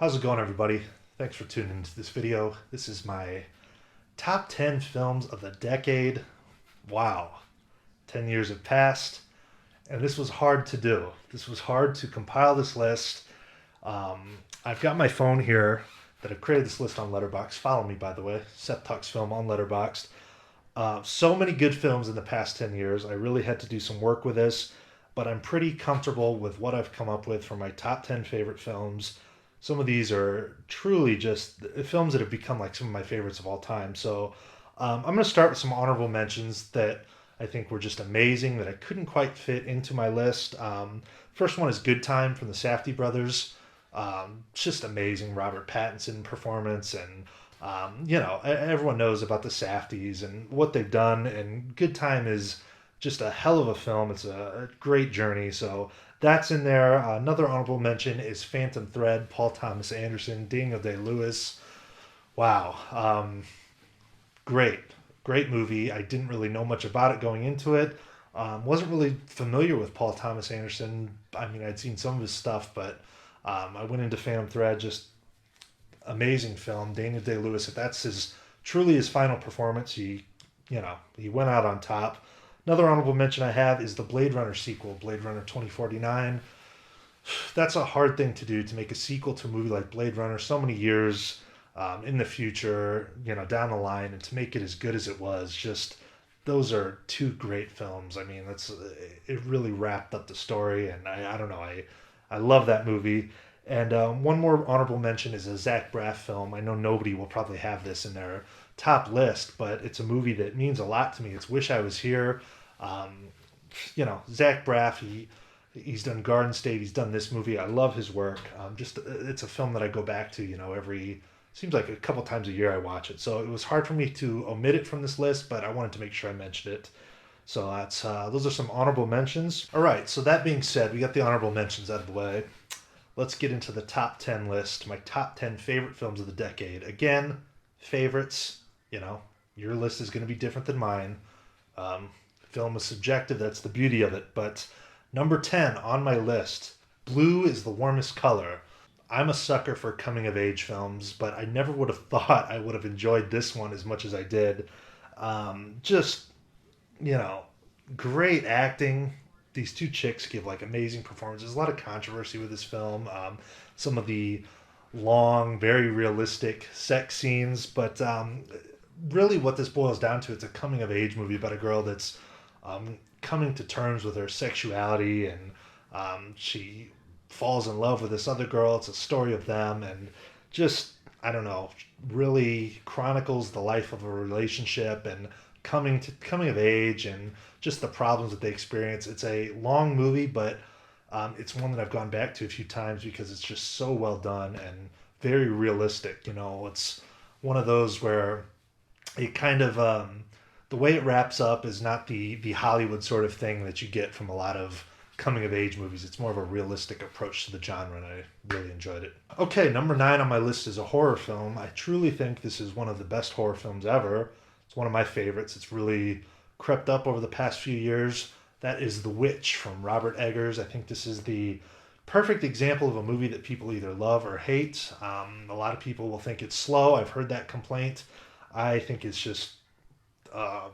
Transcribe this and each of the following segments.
How's it going, everybody? Thanks for tuning into this video. This is my top 10 films of the decade. Wow, 10 years have passed, and this was hard to do. This was hard to compile this list. I've got my phone here that I've created this list on Letterboxd. Follow me, by the way. Seth Talks Film on Letterboxd. So many good films in the past 10 years. I really had to do some work with this, but I'm pretty comfortable with what I've come up with for my top 10 favorite films. Some of these are truly just films that have become like some of my favorites of all time. So I'm going to start with some honorable mentions that I think were just amazing that I couldn't quite fit into my list. First one is Good Time from the Safdie brothers. Just amazing Robert Pattinson performance, and everyone knows about the Safdies and what they've done. And Good Time is just a hell of a film. It's a great journey. So that's in there. Another honorable mention is Phantom Thread, Paul Thomas Anderson, Daniel Day-Lewis. Wow. Great movie. I didn't really know much about it going into it. Wasn't really familiar with Paul Thomas Anderson. I mean, I'd seen some of his stuff, but I went into Phantom Thread, just amazing film. Daniel Day-Lewis, if that's truly his final performance, he went out on top. Another honorable mention I have is the Blade Runner sequel, Blade Runner 2049. That's a hard thing to do, to make a sequel to a movie like Blade Runner so many years in the future, down the line, and to make it as good as it was. Just those are two great films. I mean, it really wrapped up the story, and I don't know, I love that movie. And one more honorable mention is a Zach Braff film. I know nobody will probably have this in their top list, but it's a movie that means a lot to me. It's Wish I Was Here. Zach Braff, he's done Garden State. He's done this movie. I love his work. It's a film that I go back to, seems like a couple times a year I watch it. So it was hard for me to omit it from this list, but I wanted to make sure I mentioned it. So those are some honorable mentions. All right, so that being said, we got the honorable mentions out of the way. Let's get into the top 10 list, my top 10 favorite films of the decade. Again, favorites, your list is going to be different than mine. Film is subjective, that's the beauty of it. But number 10 on my list, Blue is the Warmest Color. I'm a sucker for coming of age films, but I never would have thought I would have enjoyed this one as much as I did. Just, great acting. These two chicks give like amazing performances. There's a lot of controversy with this film. Some of the long, very realistic sex scenes, but really what this boils down to, it's a coming of age movie about a girl that's coming to terms with her sexuality, and she falls in love with this other girl. It's a story of them, and just, I don't know, really chronicles the life of a relationship and coming of age, and just the problems that they experience. It's a long movie, but it's one that I've gone back to a few times because it's just so well done and very realistic. It's one of those where it kind of the way it wraps up is not the Hollywood sort of thing that you get from a lot of coming of age movies. It's more of a realistic approach to the genre, and I really enjoyed it. Okay, number 9 on my list is a horror film. I truly think this is one of the best horror films ever. It's one of my favorites. It's really crept up over the past few years. That is The Witch from Robert Eggers. I think this is the perfect example of a movie that people either love or hate. A lot of people will think it's slow. I've heard that complaint. I think it's just an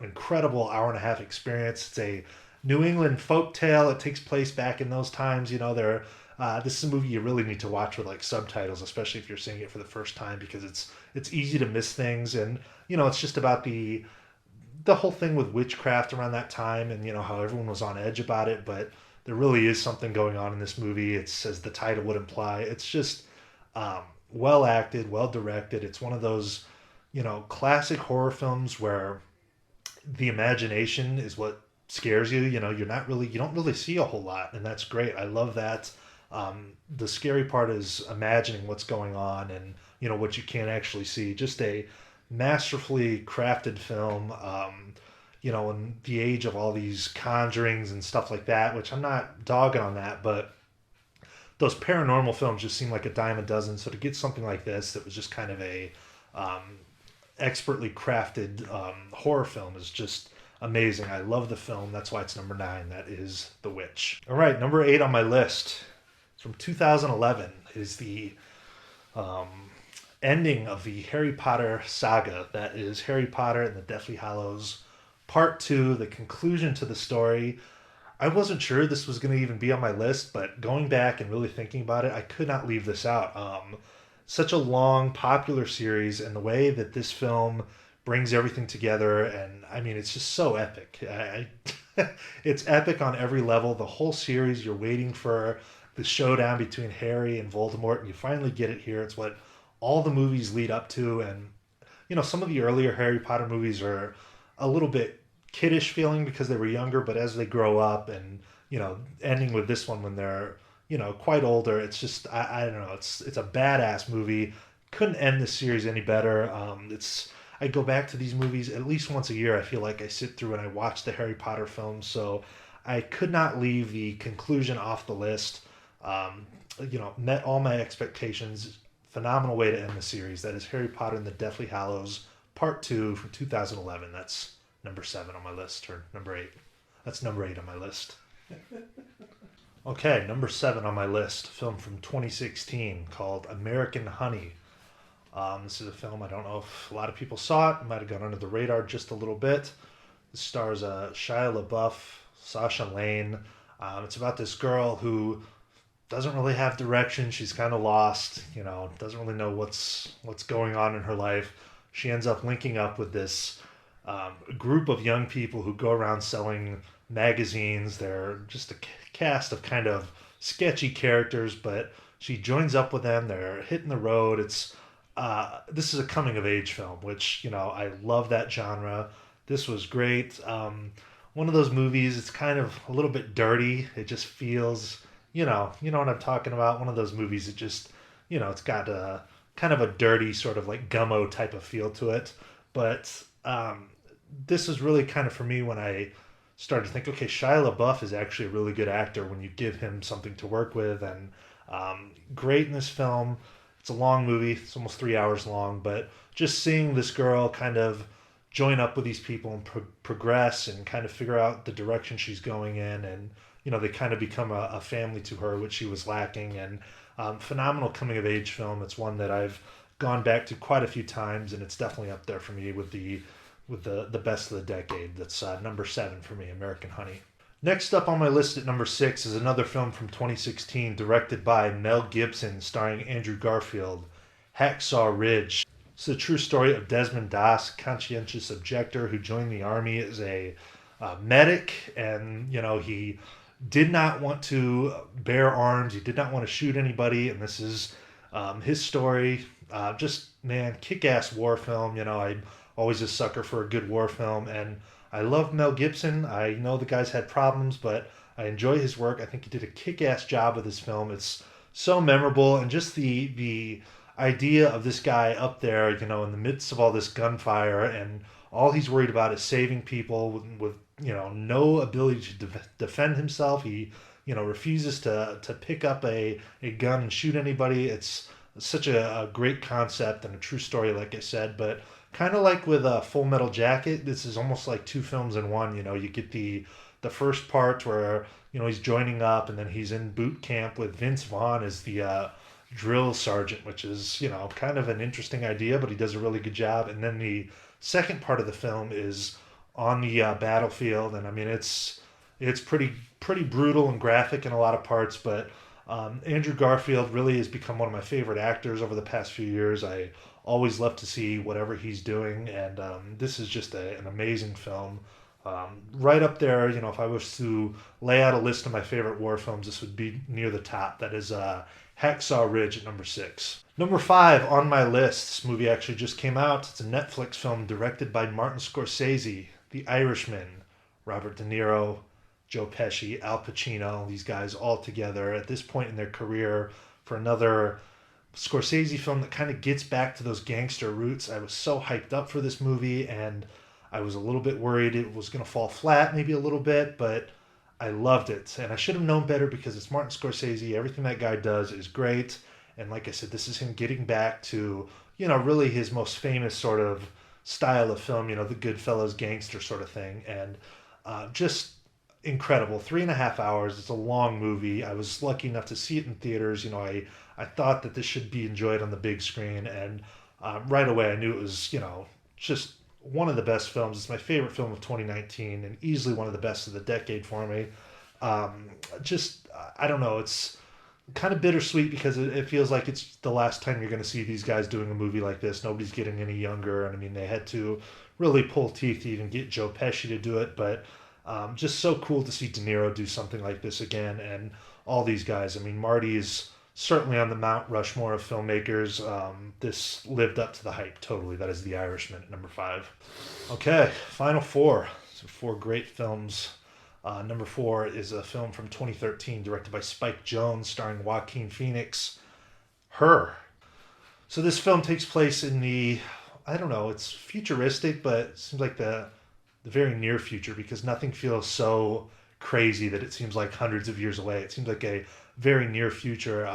incredible hour-and-a-half experience. It's a New England folk tale. It takes place back in those times. This is a movie you really need to watch with like subtitles, especially if you're seeing it for the first time, because it's easy to miss things. And it's just about the whole thing with witchcraft around that time, and how everyone was on edge about it, but there really is something going on in this movie. It's, as the title would imply, it's just well acted, well directed. It's one of those classic horror films where the imagination is what scares you. You don't really see a whole lot, and that's great. I love that. The scary part is imagining what's going on, and what you can't actually see. Just a masterfully crafted film, in the age of all these conjurings and stuff like that, which I'm not dogging on that, but those paranormal films just seem like a dime a dozen. So to get something like this that was just kind of a expertly crafted horror film is just amazing. I love the film. That's why it's number 9. That is The Witch. All right, number 8 on my list. It's from 2011. It is the ending of the Harry Potter saga. That is Harry Potter and the Deathly Hallows Part 2, the conclusion to the story. I wasn't sure this was going to even be on my list, but going back and really thinking about it, I could not leave this out. Such a long, popular series, and the way that this film brings everything together, and I mean, it's just so epic. It's epic on every level. The whole series, you're waiting for the showdown between Harry and Voldemort, and you finally get it here. It's what all the movies lead up to, and some of the earlier Harry Potter movies are a little bit kiddish feeling because they were younger, but as they grow up and ending with this one when they're quite older, it's just I don't know, it's a badass movie. Couldn't end this series any better. It's I go back to these movies at least once a year. I feel like I sit through and I watch the Harry Potter films, so I could not leave the conclusion off the list. Met all my expectations. Phenomenal way to end the series. That is Harry Potter and the Deathly Hallows Part 2 from 2011. That's number 7 on my list, or number 8. That's number 8 on my list. Okay, number 7 on my list, film from 2016 called American Honey. This is a film I don't know if a lot of people saw it. It might have gone under the radar just a little bit. It stars Shia LaBeouf, Sasha Lane. It's about this girl who doesn't really have direction. She's kind of lost, doesn't really know what's going on in her life. She ends up linking up with this group of young people who go around selling magazines. They're just a cast of kind of sketchy characters, but she joins up with them. They're hitting the road. This is a coming of age film, which I love that genre. This was great. One of those movies. It's kind of a little bit dirty. It just feels, what I'm talking about. One of those movies. It just, it's got a kind of a dirty sort of like gummo type of feel to it. But this is really kind of for me when I started to think, okay, Shia LaBeouf is actually a really good actor when you give him something to work with, and great in this film. It's a long movie. It's almost 3 hours long, but just seeing this girl kind of join up with these people and progress and kind of figure out the direction she's going in, and they kind of become a family to her, which she was lacking. And phenomenal coming of age film. It's one that I've gone back to quite a few times, and it's definitely up there for me with the best of the decade. That's number 7 for me, American Honey. Next up on my list at number 6 is another film from 2016 directed by Mel Gibson, starring Andrew Garfield, Hacksaw Ridge. It's the true story of Desmond Doss, conscientious objector who joined the army as a medic, and he did not want to bear arms. He did not want to shoot anybody, and this is his story. Just, man, kick-ass war film. I'm always a sucker for a good war film, and I love Mel Gibson. I know the guy's had problems, but I enjoy his work. I think he did a kick-ass job with this film. It's so memorable, and just the idea of this guy up there, in the midst of all this gunfire, and all he's worried about is saving people with no ability to defend himself. He, refuses to pick up a gun and shoot anybody. It's such a great concept and a true story, like I said, but kind of like with Full Metal Jacket, this is almost like two films in one. You get the first part where he's joining up, and then he's in boot camp with Vince Vaughn as the drill sergeant, which is kind of an interesting idea, but he does a really good job. And then the second part of the film is on the battlefield, and I mean it's pretty brutal and graphic in a lot of parts, but Andrew Garfield really has become one of my favorite actors over the past few years. I always love to see whatever he's doing, and this is just an amazing film. Right up there, if I was to lay out a list of my favorite war films, this would be near the top. That is Hacksaw Ridge at number 6. Number 5 on my list, this movie actually just came out. It's a Netflix film directed by Martin Scorsese, The Irishman. Robert De Niro, Joe Pesci, Al Pacino, these guys all together at this point in their career for another Scorsese film that kind of gets back to those gangster roots. I was so hyped up for this movie, and I was a little bit worried it was going to fall flat maybe a little bit, but I loved it. And I should have known better because it's Martin Scorsese. Everything that guy does is great. And like I said, this is him getting back to, really his most famous sort of style of film, the Goodfellas gangster sort of thing. And just incredible. 3.5 hours. It's a long movie. I was lucky enough to see it in theaters. I thought that this should be enjoyed on the big screen, and right away I knew it was, just one of the best films. It's my favorite film of 2019, and easily one of the best of the decade for me. Just, I don't know. It's kind of bittersweet because it feels like it's the last time you're going to see these guys doing a movie like this. Nobody's getting any younger, and I mean they had to really pull teeth to even get Joe Pesci to do it. But just so cool to see De Niro do something like this again, and all these guys. I mean, Marty is certainly on the Mount Rushmore of filmmakers. This lived up to the hype totally. That is The Irishman at number five. Okay, final four. So four great films. Number four is a film from 2013 directed by Spike Jonze starring Joaquin Phoenix. Her. So this film takes place in the, I don't know, it's futuristic, but it seems like the very near future because nothing feels so crazy that it seems like hundreds of years away. It seems like a very near future.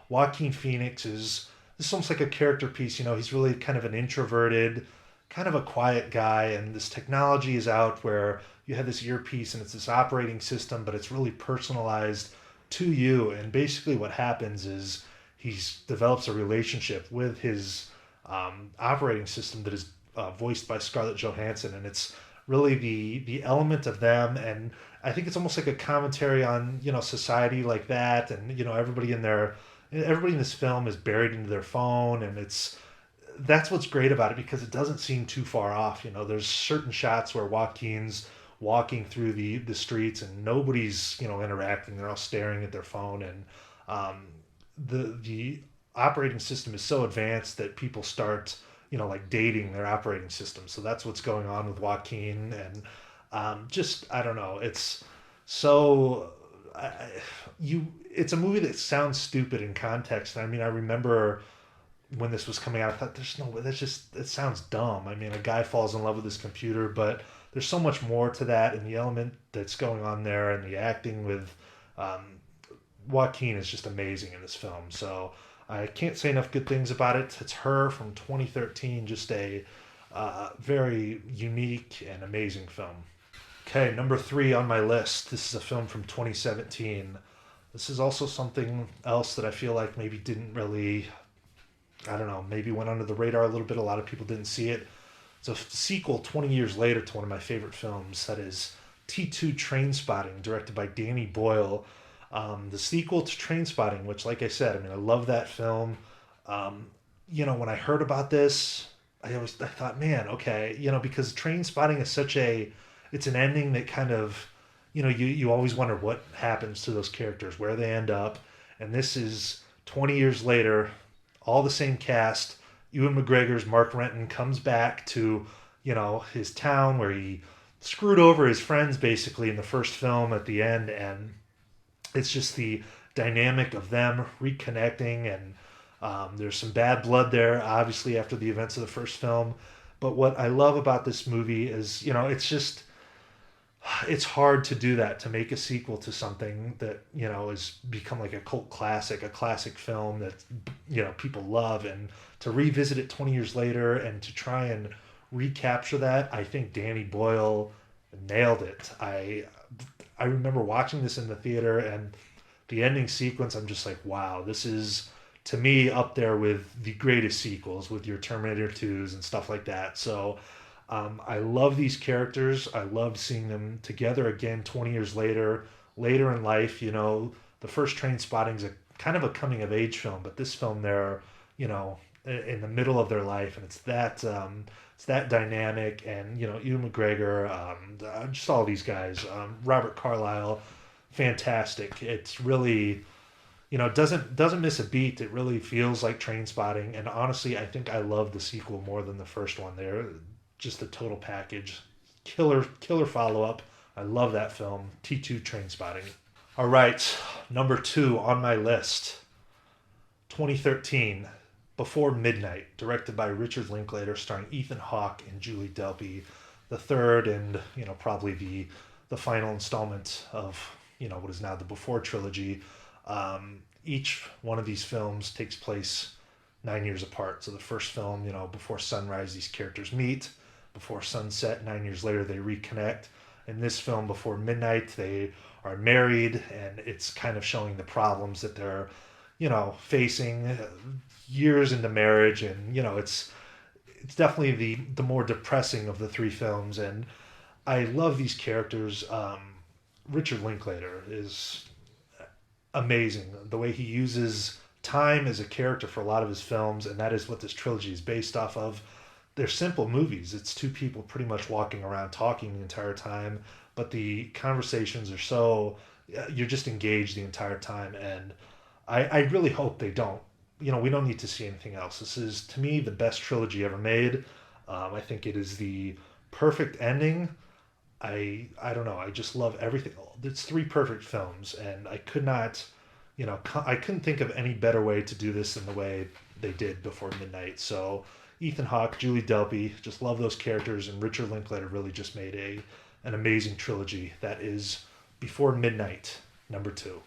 Joaquin Phoenix is, this is almost like a character piece. He's really kind of an introverted, kind of a quiet guy, and this technology is out where you have this earpiece and it's this operating system, but it's really personalized to you. And basically, what happens is he develops a relationship with his operating system that is voiced by Scarlett Johansson, and it's really the element of them. And I think it's almost like a commentary on society like that, and everybody in this film is buried into their phone, and that's what's great about it because it doesn't seem too far off. There's certain shots where Joaquin's walking through the streets and nobody's interacting. They're all staring at their phone, and the operating system is so advanced that people start like dating their operating system. So that's what's going on with Joaquin, and just I don't know. It's so it's a movie that sounds stupid in context. I mean, I remember when this was coming out, I thought there's no way. It sounds dumb. I mean, a guy falls in love with his computer, but there's so much more to that, and the element that's going on there, and the acting with Joaquin is just amazing in this film. So I can't say enough good things about it. It's Her from 2013, just a very unique and amazing film. Okay, number three on my list. This is a film from 2017. This is also something else that I feel like maybe didn't really, I don't know, maybe went under the radar a little bit. A lot of people didn't see it. It's a sequel 20 years later to one of my favorite films. That is T2 Trainspotting, directed by Danny Boyle. The sequel to Trainspotting, which, like I said, I mean, I love that film. When I heard about this, I thought, man, okay, because Trainspotting is it's an ending that kind of, you always wonder what happens to those characters, where they end up. And this is 20 years later, all the same cast. Ewan McGregor's Mark Renton comes back to, his town where he screwed over his friends basically in the first film at the end. And it's just the dynamic of them reconnecting, and there's some bad blood there, obviously, after the events of the first film. But what I love about this movie is, it's hard to do that, to make a sequel to something that, has become like a cult classic, a classic film that, people love, and to revisit it 20 years later and to try and recapture that, I think Danny Boyle nailed it. I remember watching this in the theater, and the ending sequence, I'm just like, wow, this is, to me, up there with the greatest sequels, with your Terminator 2s and stuff like that. So I love these characters. I love seeing them together again 20 years later in life. The first Trainspotting is a kind of a coming of age film, but this film, they're, in the middle of their life, and it's that dynamic. And Ewan McGregor, just all these guys, Robert Carlyle, fantastic. It's really, doesn't miss a beat. It really feels like Trainspotting, and honestly, I think I love the sequel more than the first one. They're just a total package. Killer follow up. I love that film. T2 Trainspotting. All right, number two on my list, 2013, Before Midnight, directed by Richard Linklater, starring Ethan Hawke and Julie Delpy. The third and probably the final installment of what is now the Before trilogy. Each one of these films takes place 9 years apart. So the first film, before sunrise, these characters meet. Before sunset, 9 years later, they reconnect. In this film, Before Midnight, they are married, and it's kind of showing the problems that they're, facing years into marriage, and it's definitely the more depressing of the three films, and I love these characters. Richard Linklater is amazing. The way he uses time as a character for a lot of his films, and that is what this trilogy is based off of. They're simple movies. It's two people pretty much walking around talking the entire time, but the conversations are so you're just engaged the entire time, and I really hope they don't. We don't need to see anything else. This is, to me, the best trilogy ever made. I think it is the perfect ending. I don't know. I just love everything. It's three perfect films, and I could not, I couldn't think of any better way to do this than the way they did Before Midnight. So Ethan Hawke, Julie Delpy, just love those characters, and Richard Linklater really just made an amazing trilogy. That is Before Midnight, number 2.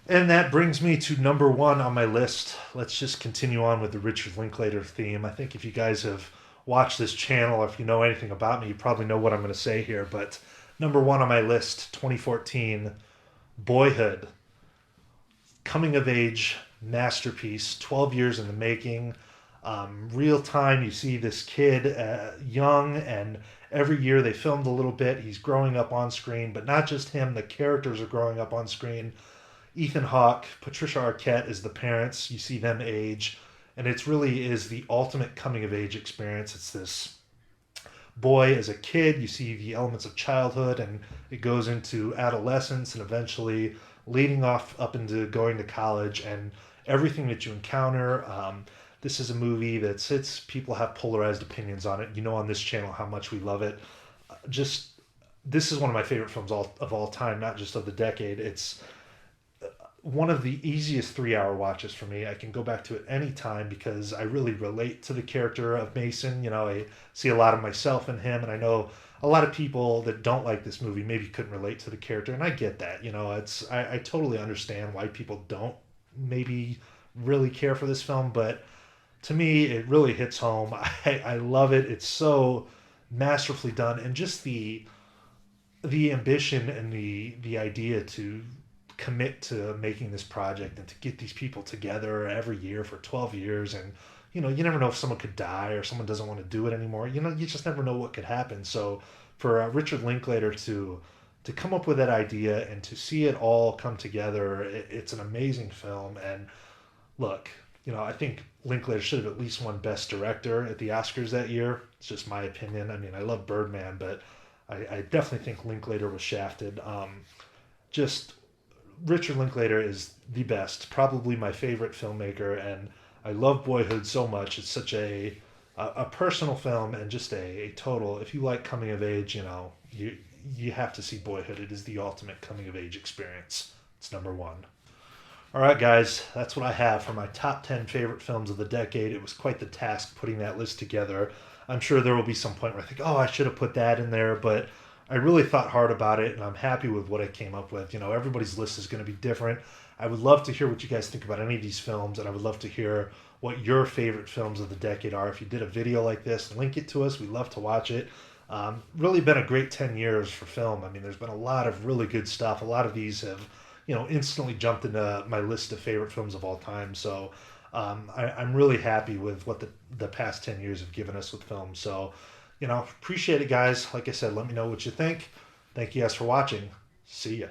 And that brings me to number 1 on my list. Let's just continue on with the Richard Linklater theme. I think if you guys have watched this channel, or if you know anything about me, you probably know what I'm going to say here. But number 1 on my list, 2014, Boyhood. Coming of age masterpiece, 12 years in the making. Real time, you see this kid young, and every year they filmed a little bit. He's growing up on screen, but not just him, the characters are growing up on screen. Ethan Hawke, Patricia Arquette is the parents. You see them age, and it really is the ultimate coming of age experience. It's this boy as a kid. You see the elements of childhood, and it goes into adolescence, and eventually leading off up into going to college, and everything that you encounter. This is a movie that sits. People have polarized opinions on it. You know, on this channel how much we love it. Just this is one of my favorite films of all time, not just of the decade. It's one of the easiest 3-hour watches for me. I can go back to it any time because I really relate to the character of Mason. I see a lot of myself in him, and I know a lot of people that don't like this movie maybe couldn't relate to the character, and I get that. I totally understand why people don't maybe really care for this film, but to me, it really hits home. I love it. It's so masterfully done, and just the ambition and the idea to commit to making this project and to get these people together every year for 12 years. And you never know if someone could die or someone doesn't want to do it anymore. You just never know what could happen. So for Richard Linklater to come up with that idea and to see it all come together, it's an amazing film. And look, I think Linklater should have at least won Best Director at the Oscars that year. It's just my opinion. I mean, I love Birdman, but I definitely think Linklater was shafted. Just Richard Linklater is the best, probably my favorite filmmaker, and I love Boyhood so much. It's such a personal film, and just a total. If you like coming of age, you have to see Boyhood. It is the ultimate coming of age experience. It's number 1. All right, guys, that's what I have for my top 10 favorite films of the decade. It was quite the task putting that list together. I'm sure there will be some point where I think, oh, I should have put that in there, but I really thought hard about it, and I'm happy with what I came up with. Everybody's list is going to be different. I would love to hear what you guys think about any of these films, and I would love to hear what your favorite films of the decade are. If you did a video like this, link it to us. We'd love to watch it. Really been a great 10 years for film. I mean, there's been a lot of really good stuff. A lot of these have, instantly jumped into my list of favorite films of all time. So I'm really happy with what the past 10 years have given us with film. So, appreciate it, guys. Like I said, let me know what you think. Thank you guys for watching. See ya.